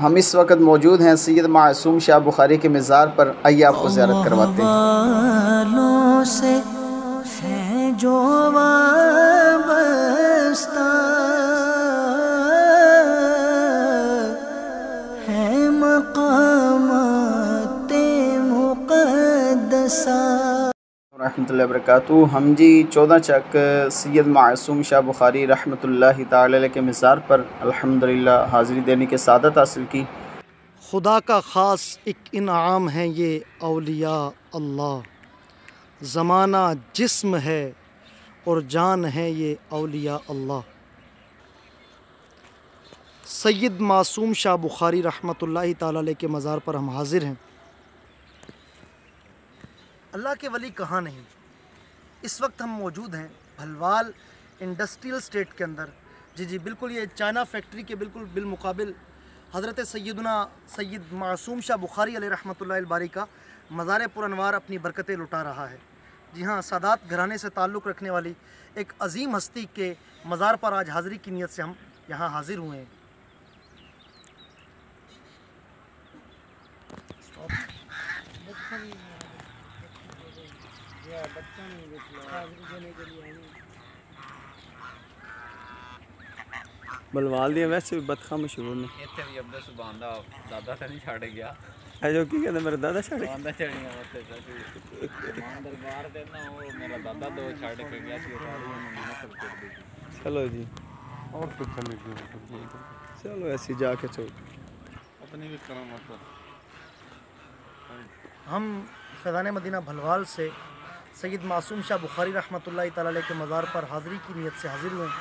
ہم اس وقت موجود ہیں سید معصوم شاہ بخاری کے مزار پر، آئیے آپ کو زیارت کرواتے ہیں۔ والوں سے ہے جو وابستہ ہے مقامات مقدسہ۔ رحمۃ اللہ وبرکاتہ۔ ہم جی 14 چک سید معصوم شاہ بخاری رحمۃ اللہ تعالی علیہ کے مزار پر الحمدللہ حاضری دینے کے سعادت حاصل کی۔ خدا کا خاص ایک انعام ہے یہ اولیاء اللہ، زمانہ جسم ہے اور جان ہے یہ اولیاء اللہ۔ سید معصوم شاہ بخاری رحمۃ اللہ تعالی علیہ کے مزار پر ہم حاضر ہیں۔ اللہ کے ولی کہاں نہیں، اس وقت ہم موجود ہیں بھلوال انڈسٹریل اسٹیٹ کے اندر۔ جی بالکل، یہ چائنا فیکٹری کے بالکل بالمقابل حضرت سیدنا سید معصوم شاہ بخاری علیہ رحمۃ اللہ الباری کا مزار پرانوار اپنی برکتیں لٹا رہا ہے۔ جی ہاں، سادات گھرانے سے تعلق رکھنے والی ایک عظیم ہستی کے مزار پر آج حاضری کی نیت سے ہم یہاں حاضر ہوئے ہیں۔ بلوال دیا ویسے بھی بدخواہ مشہور نے ਇੱਥੇ ਵੀ ਅੱਬੇ ਸੁਭਾਨ ਦਾ ਦਾਦਾ ਤਾਂ ਨਹੀਂ ਛੱਡ ਗਿਆ। ہے جو کی کہتے میرے دادا چھڑے ਸੁਭਾਨ ਦਾ ਚੜੀਆਂ ਉੱਥੇ ਤਾਂ ਮਾਨ ਦਰਬਾਰ ਤੇ ਨਾ ਉਹ ਮੇਰਾ ਦਾਦਾ ਦੋ ਛੱਡ ਕੇ ਗਿਆ ਸੀ ਸਾਰੀ ਉਹਨੂੰ ਨਸਲ ਕੱਢਦੀ। چلو جی اور کچھ نہیں کیا چلو ایسی جا کے چل۔ اپنی بھی کرامت ہے۔ ہم فیضان مدینہ بھلوال سے سید معصوم شاہ بخاری رحمۃ اللہ تعالی علیہ کے مزار پر حاضری کی نیت سے حاضر ہوئے ہیں،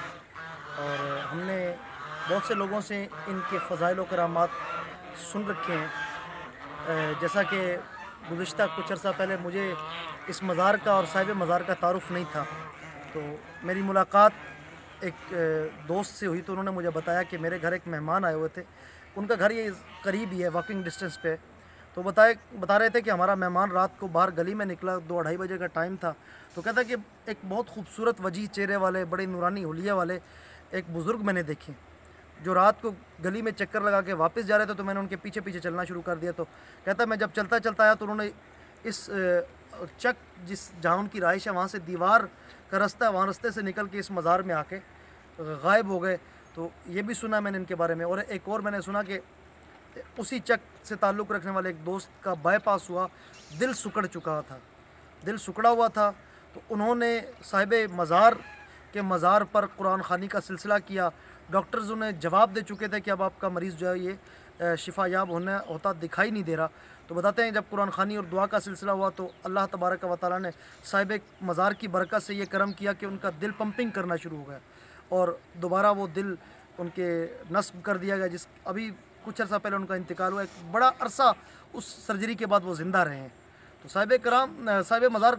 اور ہم نے بہت سے لوگوں سے ان کے فضائل و کرامات سن رکھے ہیں۔ جیسا کہ گزشتہ کچھ عرصہ پہلے مجھے اس مزار کا اور صاحب مزار کا تعارف نہیں تھا، تو میری ملاقات ایک دوست سے ہوئی، تو انہوں نے مجھے بتایا کہ میرے گھر ایک مہمان آئے ہوئے تھے، ان کا گھر یہ قریب ہی ہے، واکنگ ڈسٹینس پہ۔ تو بتا رہے تھے کہ ہمارا مہمان رات کو باہر گلی میں نکلا، 2-2:30 بجے کا ٹائم تھا، تو کہتا کہ ایک بہت خوبصورت وجیح چہرے والے، بڑے نورانی حلیہ والے ایک بزرگ میں نے دیکھے جو رات کو گلی میں چکر لگا کے واپس جا رہے تھے، تو میں نے ان کے پیچھے پیچھے چلنا شروع کر دیا۔ تو کہتا میں جب چلتا چلتا آیا تو انہوں نے اس چک جہاں ان کی رہائش ہے وہاں سے دیوار کا رستہ ہے، وہاں رستے سے نکل کے اس مزار میں آ کے غائب ہو گئے۔ تو یہ بھی سنا میں نے ان کے بارے میں، اور ایک اور میں نے سنا کہ اسی چک سے تعلق رکھنے والے ایک دوست کا بائی پاس ہوا، دل سکڑ چکا تھا، دل سکڑا ہوا تھا، تو انہوں نے صاحب مزار کے مزار پر قرآن خوانی کا سلسلہ کیا۔ ڈاکٹرز انہیں جواب دے چکے تھے کہ اب آپ کا مریض جو ہے یہ شفا یاب ہوتا دکھائی نہیں دے رہا۔ تو بتاتے ہیں جب قرآن خوانی اور دعا کا سلسلہ ہوا تو اللہ تبارک و تعالیٰ نے صاحب مزار کی برکت سے یہ کرم کیا کہ ان کا دل پمپنگ کرنا شروع ہو گیا، اور دوبارہ وہ دل ان کے نصب کر دیا گیا، جس ابھی کچھ عرصہ پہلے ان کا انتقال ہوا۔ ایک بڑا عرصہ اس سرجری کے بعد وہ زندہ رہے ہیں۔ تو صاحب مزار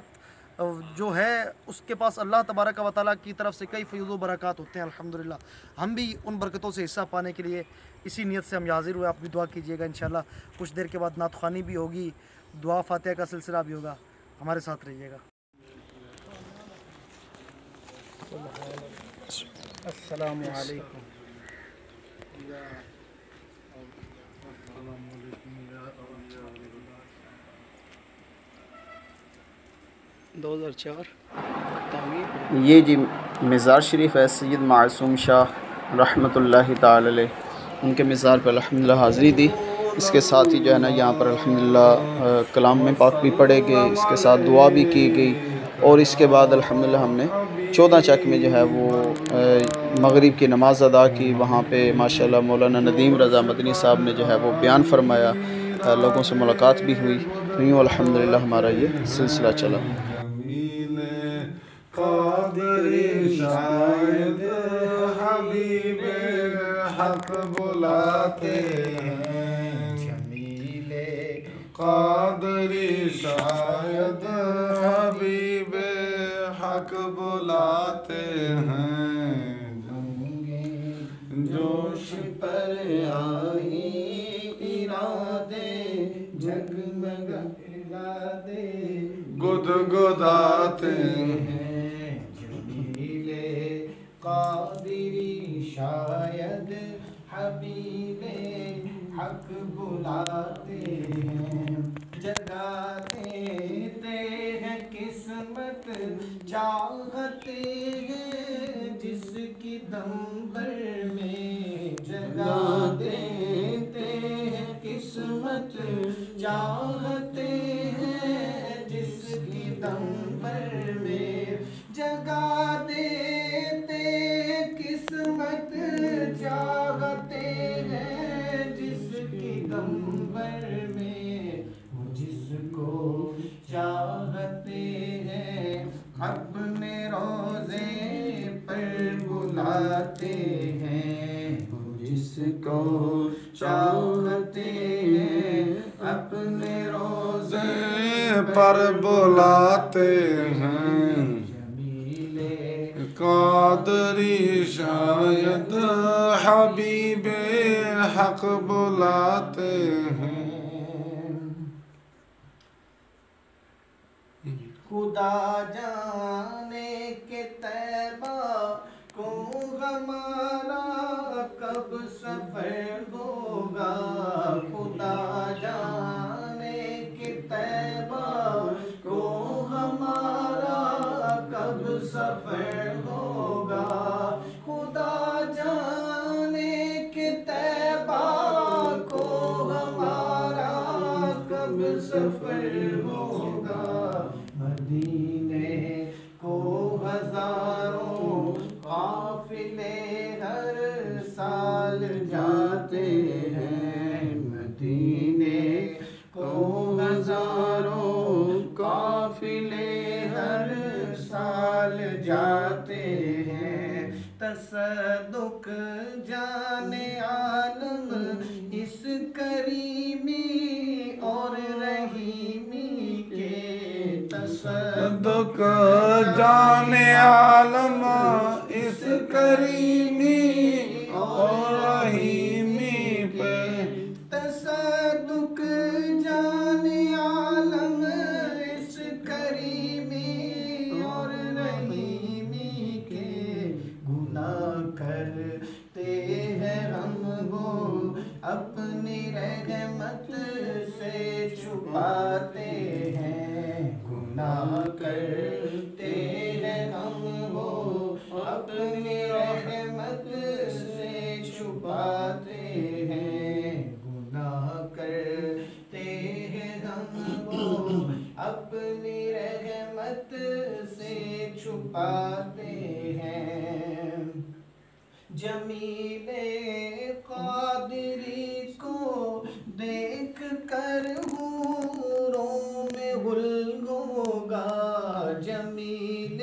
جو ہے اس کے پاس اللہ تبارک و تعالیٰ کی طرف سے کئی فیض و برکات ہوتے ہیں الحمدللہ۔ ہم بھی ان برکتوں سے حصہ پانے کے لیے اسی نیت سے ہم حاضر ہوئے۔ آپ بھی دعا کیجیے گا، انشاءاللہ کچھ دیر کے بعد نعت خوانی بھی ہوگی، دعا فاتحہ کا سلسلہ بھی ہوگا، ہمارے ساتھ رہیے گا۔ السلام علیکم۔ 2004 یہ جی مزار شریف ہے سید معصوم شاہ رحمۃ اللہ تعالی علیہ، ان کے مزار پر الحمدللہ حاضری دی۔ اس کے ساتھ ہی جو ہے نا یہاں پر الحمدللہ کلام میں پاک بھی پڑھے گئے، اس کے ساتھ دعا بھی کی گئی، اور اس کے بعد الحمدللہ ہم نے 14 چک میں جو ہے وہ مغرب کی نماز ادا کی۔ وہاں پہ ماشاءاللہ مولانا ندیم رضا مدنی صاحب نے جو ہے وہ بیان فرمایا، لوگوں سے ملاقات بھی ہوئی، تو یوں الحمدللہ ہمارا یہ سلسلہ چلا۔ قادری شاید حبیب حق بلاتے ہیں، جمیل قادری شاید حبیب حق بلاتے ہیں، جوش پر آئی ارادے جگمگاتے گدگداتے ہیں، جمیل قادری شاید حبیب حق بلاتے ہیں، جگہ دیتے ہیں قسمت چاہتے ہیں جس کی دم بھر میں، جگہ دیتے ہیں قسمت چاہتے ہیں جس کی دم بھر میں، جگہ دیتے ہیں قسمت چاہتے ہیں جس کی دم بھر میں، وہ جس کو چاہتے ہیں اپنے روزے پر بلاتے ہیں، وہ جس کو چاہتے ہیں اپنے روزے پر بلاتے ہیں، جمیل قادری شاید حبیب حق بلاتے ہیں۔ خدا جانے کہ طیبہ کو ہمارا کب سفر ہوگا، خدا جانے کہ طیبہ کو ہمارا کب سفر ہوگا، خدا جانے کہ طیبہ کو ہمارا کب سفر ہوگا، مدینے کو ہزاروں قافلے ہر سال جاتے ہیں، مدینے کو ہزاروں قافلے ہر سال جاتے ہیں، تصدق جانے عالم اس کریمی اور رحیمی کے، صدق جانے عالم اس کریمی اور رحیمی پہ، تصدق جانے عالم اس کریمی اور رحیمی کے، گناہ کرتے ہیں ہم وہ اپنی رحمت سے چھپاتے ہیں، گناہ کرتے ہیں ہم وہ اپنی رحمت سے چھپاتے ہیں، گناہ کرتے ہیں ہم وہ اپنی رحمت سے چھپاتے ہیں، جمیل قادری کو دیکھ کر حوروں میں غل ہوگا، جمیل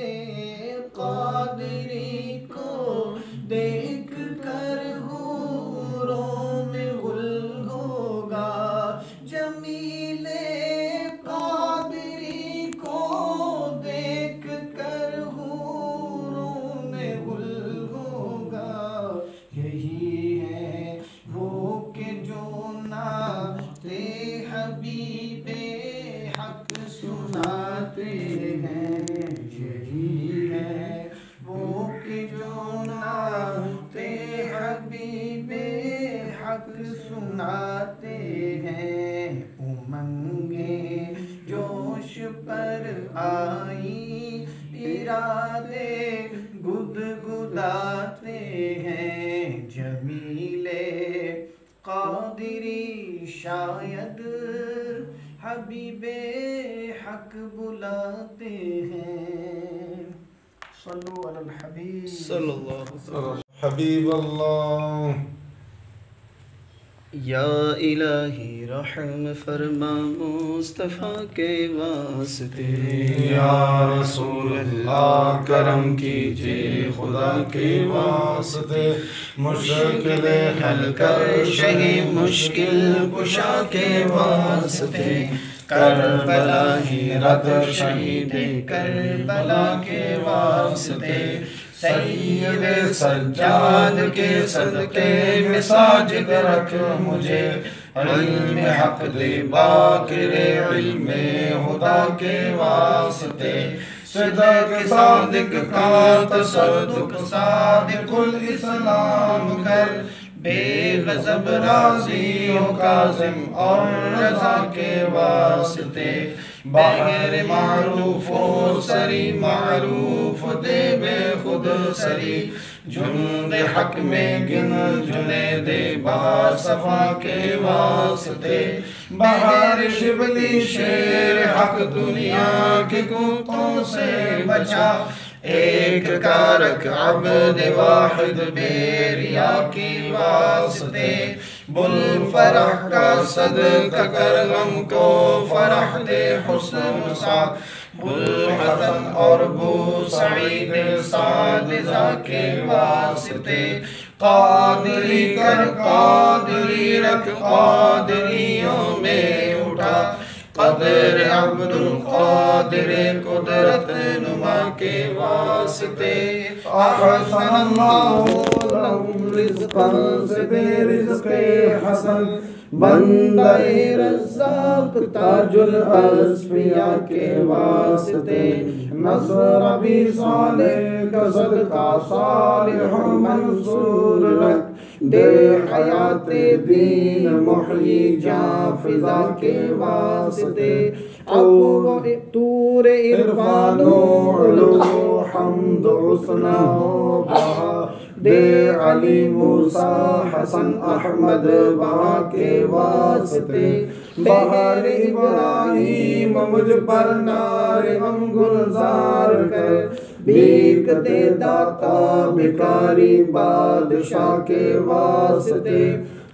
قادری کو دیکھ کر حوروں میں غل ہوگا، جمیل قادری کو دیکھ کر حوروں میں غل ہوگا، یہی ہے وہ کہ جو نعت حبیب حق سناتے ہیں، یہی ہے وہ کہ جو نعت حبیب حق سناتے ہیں، امنگیں جوش پر آئی ارادے گدگداتے ہیں، جمیل قادری شاید حبیب حق بلاتے ہیں، صلو علی الحبیب صلی اللہ علیہ وسلم۔ حبیب اللہ۔ یا الہی رحم فرما مصطفیٰ کے واسطے، یا رسول اللہ کرم کیجئے خدا کے واسطے، مشکل حل کر شہی مشکل کشا کے واسطے، کربلا ہی رد شہید کربلا کے واسطے، سید سجاد کے صدقے میں ساجد رکھ مجھے، علم حق دے باقر علم خدا کے واسطے، صدق صادق کا تصدق صادق الاسلام کر، بے غضب راضی ہو کاظم اور رضا کے واسطے بغیر معروف و سری معروف دے بے خود سری جند حق میں گن جنے دے با صفا کے واسطے بہار شبلی شیر حق دنیا کے کتوں سے بچا ایک کارک عبد واحد بے ریا کی واسطے بل فرح کا صدقہ کر غم کو فرح دے حسن سا بل حسن اور بو سعید سعدزہ کے واسطے قادری کر قادری رکھ قادریوں میں اٹھا قدر عبد القادر قدرت نما کے واسطے احسن اللہ لہم رزقا سے بے رزق حسن بندہ رزاق تاج الاسفیاء کے واسطے نصر بھی صالح کا صدقہ صالح منصور رکھ دے حیات دین محیی جاں فضا کے واسطے ابو طور عرفان و علو حمد حسنہ و بہا دے علی موسیٰ حسن احمد بہا کے واسطے بہر ابراہیم مجھ پر نار ہم گلزار کر بھیک دے داتا بھکاری بادشاہ کے واسطے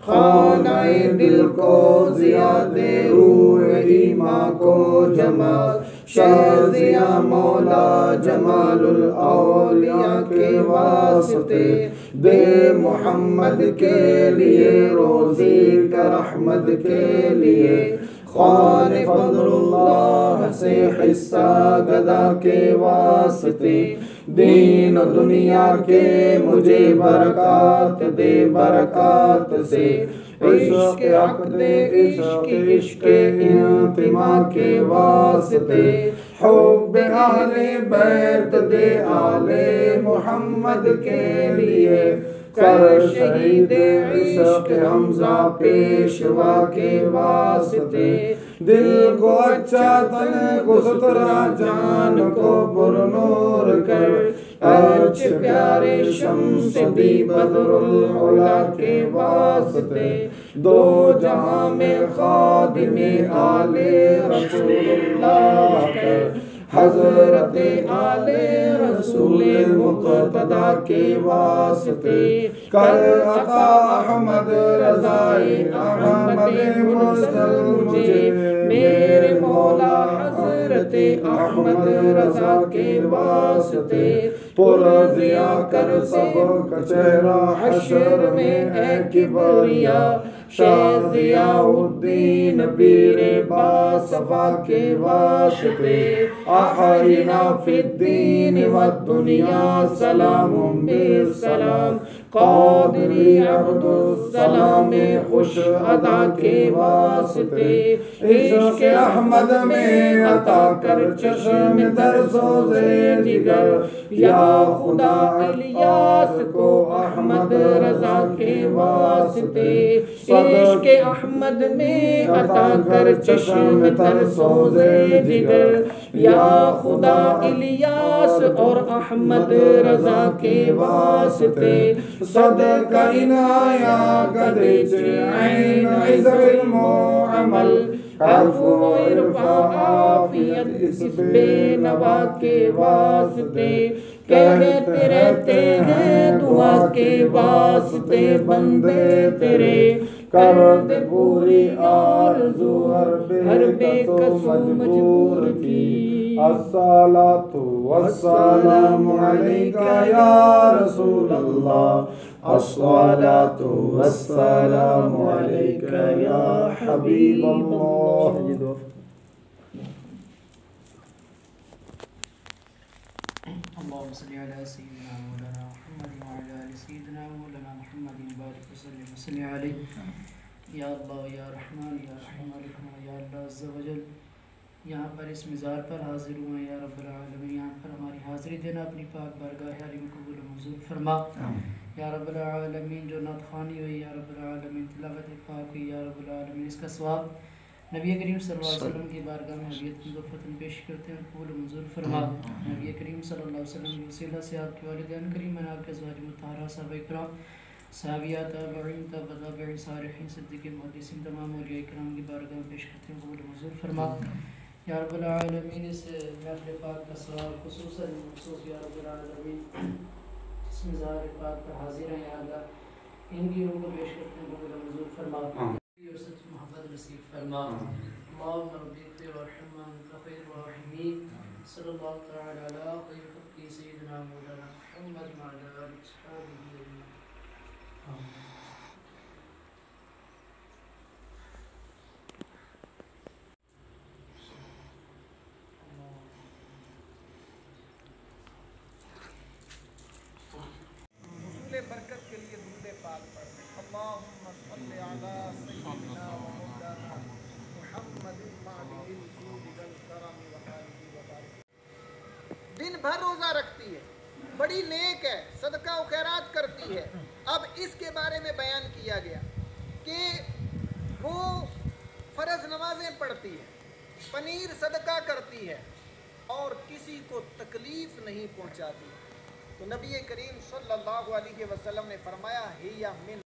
خانہ دل کو زیاد روح ایمان کو جمال شہزیاں مولا جمال الاولیاء کے واسطے دے محمد کے لیے روزی کا رحمت کے لیے خوان فضل اللہ سے حصہ گدا کے واسطے دین و دنیا کے مجھے برکات دے برکات سے عشق حق دے عشق عشق انتماء کے واسطے حب اہل بیت دے آل محمد کے لیے کر شہید عشق حمزہ پیشوا کے واسطے دل کو اچھا تن کو سترا جان کو پرنور کر اچھ پیارے شمس دی بدر العلا کے واسطے دو جہاں میں خادم آل رسول اللہ کر حضرت آل رسول مقتدیٰ کے واسطے کر عطا احمد رضائے احمد مرسل مجھے میرے مولا حضرت احمد رضا کے واسطے پر ضیا کر سب کا چہرہ حشر میں اے کبریا شیخ ضیاء الدین پیر باصفا کے واسطے احینا فی الدین والدنیا سلام بالسلام قادری عبد السلام خوش ادا کے واسطے عشق احمد میں عطا کر چشم تر سوزے جگر یا خدا الیاس کو احمد رضا کے واسطے عشق احمد میں عطا کر چشم تر سوزے جگر یا خدا الیاس اور احمد رضا کے واسطے صدقہ عنایہ قدر عین عز علم و عمل عفو و عرفہ عافیت اس بے نوا کے واسطے کہتے رہتے ہیں دعا کے واسطے بندے تیرے کر دے پوری آرزو ہر بے کسو مجبور کی الصلاة والسلام علیکہ یا رسول اللہ الصلاة والسلام علیکہ یا حبیب اللہ اللهم صل على سيدنا مولانا محمد وعلى آل سيدنا مولانا محمد بارك وسلم وسلم عليه یا اللہ یا رحمان یا رحیم علیکم یا اللہ عز و جل یہاں پر اس مزار پر حاضر ہوئے یا رب العالمین یہاں پر ہماری حاضری دینا اپنی پاک بارگاہ علی قبول و منظور فرما یا رب العالمین جو نعت خوانی ہوئی یا رب العالمین تلاوت پاک ہوئی یا رب العالمین اس کا ثواب نبی کریم صلی اللہ علیہ وسلم کی بارگاہ میں حدیت کی فتن پیش کرتے ہیں، قبول منظور فرما۔ نبی کریم صلی اللہ علیہ وسلم کی وسیلہ سے آپ کے والدین کریم آپ کے ازواج مطہرہ صحابہ کرام صحابیات تابعین تابعین صالحین صدیقین محدثین تمام اولیاء کرام کی بارگاہ میں پیش کرتے ہیں، قبول منظور فرما۔ یا رب العالمین اس محفل پاک کا ثواب خصوصاً مخصوص یا رب العالمین جس میں ظاہر پاک پر حاضر ہیں یا اللہ ان کی روح کو پیش کرتے ہیں، قبول منظور فرما اور سچ محبت نصیب فرما۔ اللہم ربی اغفر وارحم وانت خیر الراحمین، صلی اللہ تعالی علی خیر خلقہ سیدنا مولانا محمد وعلی آلہ وصحبہ اجمعین۔ حصول برکت کے لیے درود پاک پڑھیں۔ اللہم صلی علی سیدنا و مولانا محمد معدن الجود والکرم وآلہ وبارک۔ دن بھر روزہ رکھتی ہے، بڑی نیک ہے، صدقہ و خیرات کرتی ہے۔ اب اس کے بارے میں بیان کیا گیا کہ وہ فرض نمازیں پڑھتی ہے، پنیر صدقہ کرتی ہے اور کسی کو تکلیف نہیں پہنچاتی۔ تو نبی کریم صلی اللہ علیہ وسلم نے فرمایا ہی من